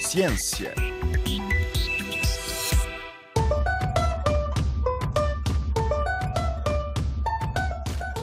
Ciência.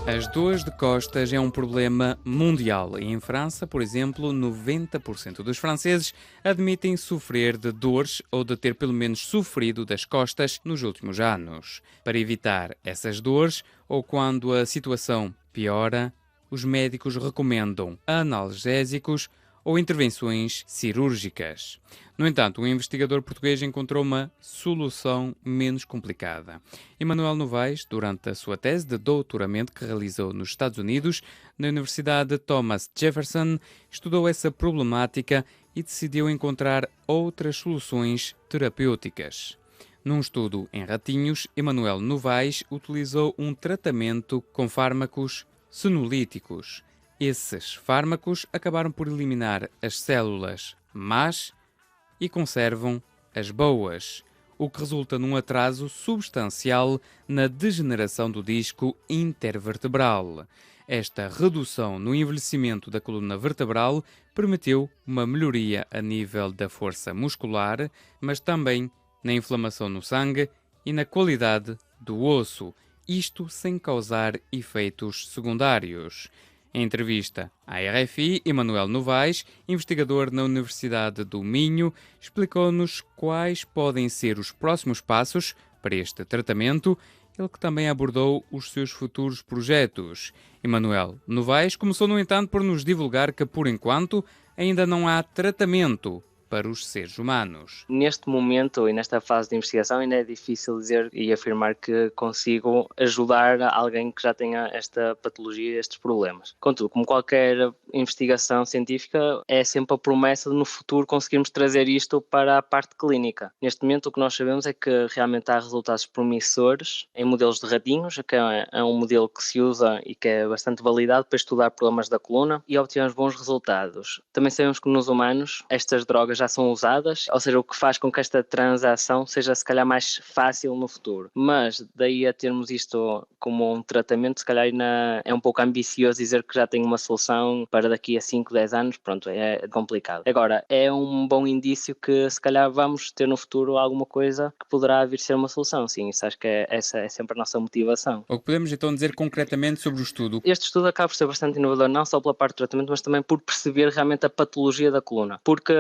As dores de costas é um problema mundial e em França, por exemplo, 90% dos franceses admitem sofrer de dores ou de ter pelo menos sofrido das costas nos últimos anos. Para evitar essas dores ou quando a situação piora, os médicos recomendam analgésicos ou intervenções cirúrgicas. No entanto, um investigador português encontrou uma solução menos complicada. Emanuel Novaes, durante a sua tese de doutoramento que realizou nos Estados Unidos, na Universidade Thomas Jefferson, estudou essa problemática e decidiu encontrar outras soluções terapêuticas. Num estudo em ratinhos, Emanuel Novaes utilizou um tratamento com fármacos senolíticos. Esses fármacos acabaram por eliminar as células más e conservam as boas, o que resulta num atraso substancial na degeneração do disco intervertebral. Esta redução no envelhecimento da coluna vertebral permitiu uma melhoria a nível da força muscular, mas também na inflamação no sangue e na qualidade do osso, isto sem causar efeitos secundários. Em entrevista à RFI, Emanuel Novaes, investigador na Universidade do Minho, explicou-nos quais podem ser os próximos passos para este tratamento, ele que também abordou os seus futuros projetos. Emanuel Novaes começou, no entanto, por nos divulgar que, por enquanto, ainda não há tratamento para os seres humanos. Neste momento e nesta fase de investigação ainda é difícil dizer e afirmar que consigo ajudar alguém que já tenha esta patologia, estes problemas. Contudo, como qualquer investigação científica, é sempre a promessa de no futuro conseguirmos trazer isto para a parte clínica. Neste momento o que nós sabemos é que realmente há resultados promissores em modelos de ratinhos, que é um modelo que se usa e que é bastante validado para estudar problemas da coluna e obtivemos bons resultados. Também sabemos que nos humanos estas drogas já são usadas, ou seja, o que faz com que esta transação seja se calhar mais fácil no futuro. Mas daí a termos isto como um tratamento, se calhar ainda é um pouco ambicioso dizer que já tem uma solução para daqui a 5, 10 anos, pronto, é complicado. Agora, é um bom indício que se calhar vamos ter no futuro alguma coisa que poderá vir ser uma solução, sim, isso acho que essa é sempre a nossa motivação. O que podemos então dizer concretamente sobre o estudo? Este estudo acaba por ser bastante inovador, não só pela parte do tratamento, mas também por perceber realmente a patologia da coluna, porque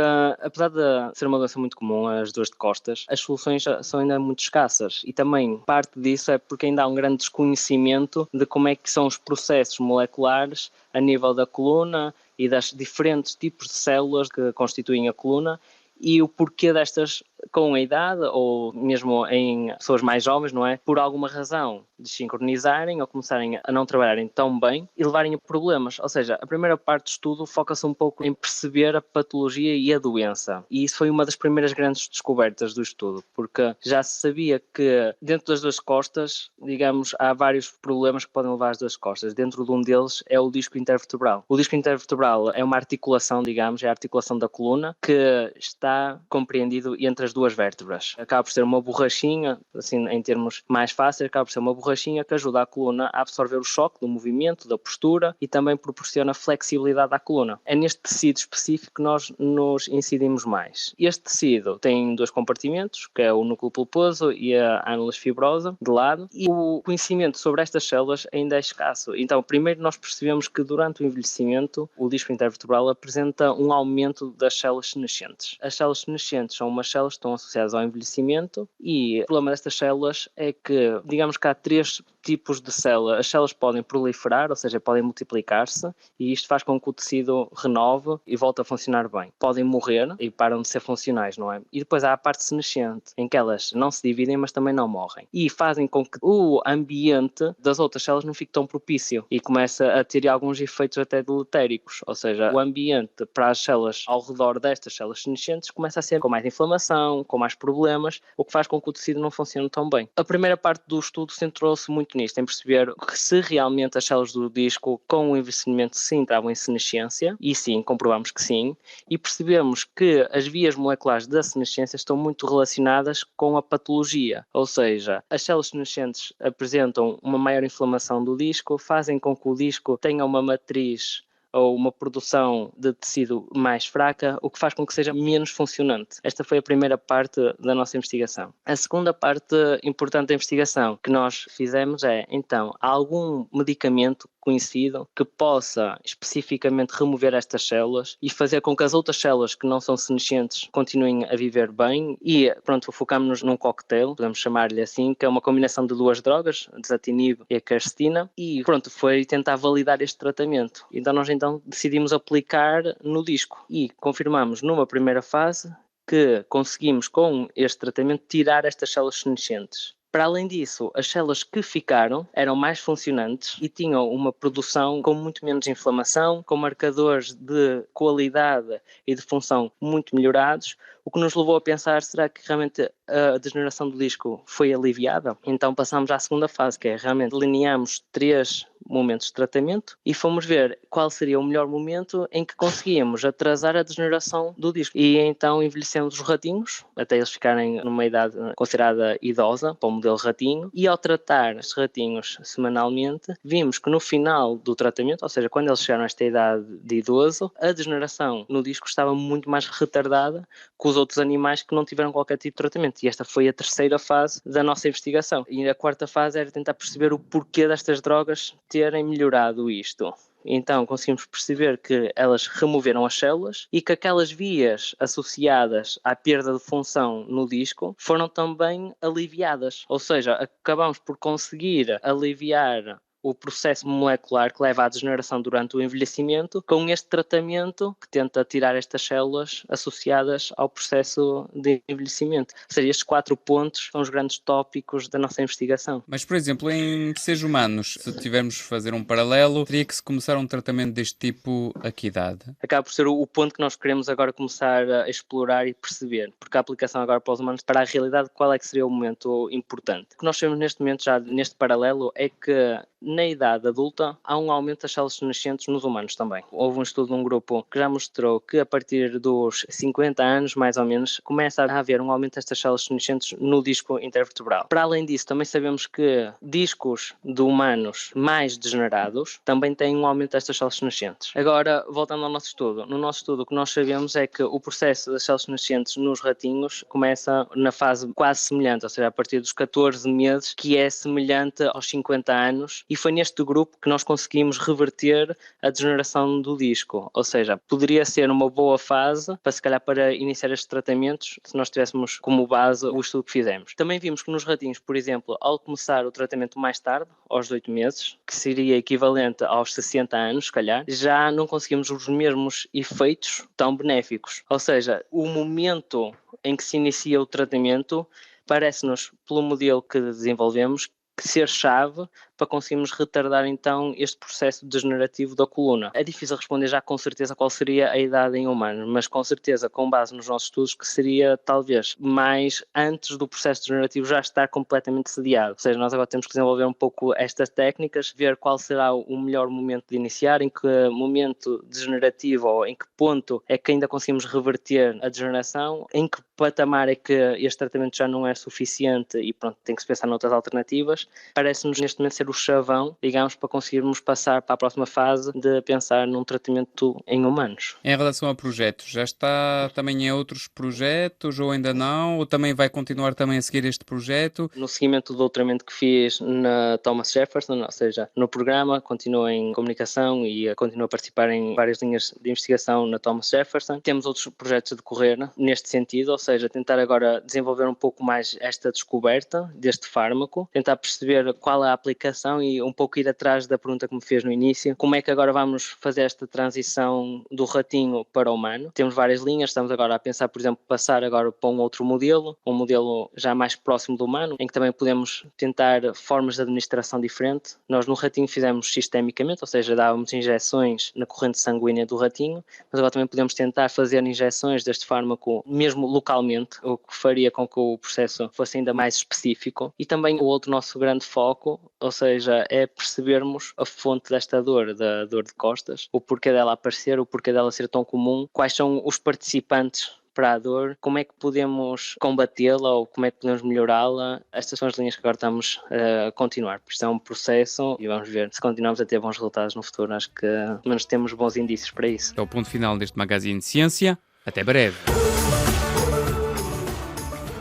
apesar de ser uma doença muito comum, as dores de costas, as soluções são ainda muito escassas e também parte disso é porque ainda há um grande desconhecimento de como é que são os processos moleculares a nível da coluna e das diferentes tipos de células que constituem a coluna e o porquê destas com a idade ou mesmo em pessoas mais jovens, não é? Por alguma razão desincronizarem ou começarem a não trabalharem tão bem e levarem a problemas. Ou seja, a primeira parte do estudo foca-se um pouco em perceber a patologia e a doença. E isso foi uma das primeiras grandes descobertas do estudo, porque já se sabia que dentro das duas costas, digamos, há vários problemas que podem levar às duas costas. Dentro de um deles é o disco intervertebral. O disco intervertebral é uma articulação, digamos, é a articulação da coluna que está compreendido entre as duas vértebras. Acaba por ser uma borrachinha, assim em termos mais fáceis, acaba por ser uma borrachinha que ajuda a coluna a absorver o choque do movimento, da postura e também proporciona flexibilidade à coluna. É neste tecido específico que nós nos incidimos mais. Este tecido tem dois compartimentos, que é o núcleo pulposo e a ânulus fibrosa, de lado, e o conhecimento sobre estas células ainda é escasso. Então, primeiro nós percebemos que durante o envelhecimento, o disco intervertebral apresenta um aumento das células senescentes. As células senescentes são umas células que estão associadas ao envelhecimento e o problema destas células é que, digamos que há três tipos de células. As células podem proliferar, ou seja, podem multiplicar-se e isto faz com que o tecido renove e volte a funcionar bem. Podem morrer e param de ser funcionais, não é? E depois há a parte senescente, em que elas não se dividem, mas também não morrem. E fazem com que o ambiente das outras células não fique tão propício e começa a ter alguns efeitos até deletéricos, ou seja, o ambiente para as células ao redor destas células senescentes começa a ser com mais inflamação, com mais problemas, o que faz com que o tecido não funcione tão bem. A primeira parte do estudo centrou-se muito nisto, em perceber que se realmente as células do disco com o envelhecimento se entravam em senescência, e sim, comprovamos que sim, e percebemos que as vias moleculares da senescência estão muito relacionadas com a patologia, ou seja, as células senescentes apresentam uma maior inflamação do disco, fazem com que o disco tenha uma matriz ou uma produção de tecido mais fraca, o que faz com que seja menos funcionante. Esta foi a primeira parte da nossa investigação. A segunda parte importante da investigação que nós fizemos é, então, há algum medicamento conhecido que possa especificamente remover estas células e fazer com que as outras células que não são senescentes continuem a viver bem e, pronto, focámos-nos num cocktail, podemos chamar-lhe assim, que é uma combinação de duas drogas, a desatinib e a quercetina, e pronto, foi tentar validar este tratamento. Então nós decidimos aplicar no disco e confirmamos numa primeira fase que conseguimos com este tratamento tirar estas células senescentes. Para além disso, as células que ficaram eram mais funcionantes e tinham uma produção com muito menos inflamação, com marcadores de qualidade e de função muito melhorados, o que nos levou a pensar, será que realmente a degeneração do disco foi aliviada? Então passámos à segunda fase, que é realmente delineamos 3 momentos de tratamento e fomos ver qual seria o melhor momento em que conseguíamos atrasar a degeneração do disco. E então envelhecemos os ratinhos, até eles ficarem numa idade considerada idosa, para o modelo ratinho, e ao tratar estes ratinhos semanalmente, vimos que no final do tratamento, ou seja, quando eles chegaram a esta idade de idoso, a degeneração no disco estava muito mais retardada que os outros animais que não tiveram qualquer tipo de tratamento. E esta foi a terceira fase da nossa investigação. E a quarta fase era tentar perceber o porquê destas drogas terem melhorado isto. Então conseguimos perceber que elas removeram as células e que aquelas vias associadas à perda de função no disco foram também aliviadas. Ou seja, acabamos por conseguir aliviar o processo molecular que leva à degeneração durante o envelhecimento com este tratamento que tenta tirar estas células associadas ao processo de envelhecimento. Ou seja, estes 4 pontos são os grandes tópicos da nossa investigação. Mas, por exemplo, em seres humanos, se tivermos de fazer um paralelo, teria que se começar um tratamento deste tipo a que idade? Acaba por ser o ponto que nós queremos agora começar a explorar e perceber, porque a aplicação agora para os humanos, para a realidade, qual é que seria o momento importante? O que nós sabemos neste momento, já neste paralelo, é que na idade adulta há um aumento das células senescentes nos humanos também. Houve um estudo de um grupo que já mostrou que a partir dos 50 anos, mais ou menos, começa a haver um aumento destas células senescentes no disco intervertebral. Para além disso, também sabemos que discos de humanos mais degenerados também têm um aumento destas células senescentes. Agora, voltando ao nosso estudo. No nosso estudo, o que nós sabemos é que o processo das células senescentes nos ratinhos começa na fase quase semelhante, ou seja, a partir dos 14 meses, que é semelhante aos 50 anos, e foi neste grupo que nós conseguimos reverter a degeneração do disco. Ou seja, poderia ser uma boa fase para, se calhar, para iniciar estes tratamentos, se nós tivéssemos como base o estudo que fizemos. Também vimos que nos ratinhos, por exemplo, ao começar o tratamento mais tarde, aos 8 meses, que seria equivalente aos 60 anos, se calhar, já não conseguimos os mesmos efeitos tão benéficos. Ou seja, o momento em que se inicia o tratamento parece-nos, pelo modelo que desenvolvemos, que ser chave para conseguirmos retardar então este processo degenerativo da coluna. É difícil responder já com certeza qual seria a idade em humanos, mas com certeza, com base nos nossos estudos, que seria talvez mais antes do processo degenerativo já estar completamente sediado. Ou seja, nós agora temos que desenvolver um pouco estas técnicas, ver qual será o melhor momento de iniciar, em que momento degenerativo ou em que ponto é que ainda conseguimos reverter a degeneração, em que patamar é que este tratamento já não é suficiente e pronto, tem que se pensar noutras alternativas. Parece-nos neste momento ser o chavão, digamos, para conseguirmos passar para a próxima fase de pensar num tratamento em humanos. Em relação a projetos, já está também em outros projetos ou ainda não? Ou também vai continuar também a seguir este projeto? No seguimento do doutoramento que fiz na Thomas Jefferson, ou seja, no programa, continuo em comunicação e continuo a participar em várias linhas de investigação na Thomas Jefferson. Temos outros projetos a decorrer neste sentido, ou seja, tentar agora desenvolver um pouco mais esta descoberta deste fármaco, tentar perceber qual é a aplicação e um pouco ir atrás da pergunta que me fez no início, como é que agora vamos fazer esta transição do ratinho para o humano. Temos várias linhas, estamos agora a pensar, por exemplo, passar agora para um outro modelo, um modelo já mais próximo do humano, em que também podemos tentar formas de administração diferente. Nós no ratinho fizemos sistemicamente, ou seja, dávamos injeções na corrente sanguínea do ratinho, mas agora também podemos tentar fazer injeções deste fármaco mesmo localmente, o que faria com que o processo fosse ainda mais específico. E também o outro nosso grande foco, ou seja, é percebermos a fonte desta dor, da dor de costas, o porquê dela aparecer, o porquê dela ser tão comum, quais são os participantes para a dor, como é que podemos combatê-la ou como é que podemos melhorá-la. Estas são as linhas que agora estamos a continuar, porque isto é um processo e vamos ver se continuamos a ter bons resultados no futuro. Acho que pelo menos temos bons indícios para isso. É o ponto final deste Magazine de Ciência. Até breve.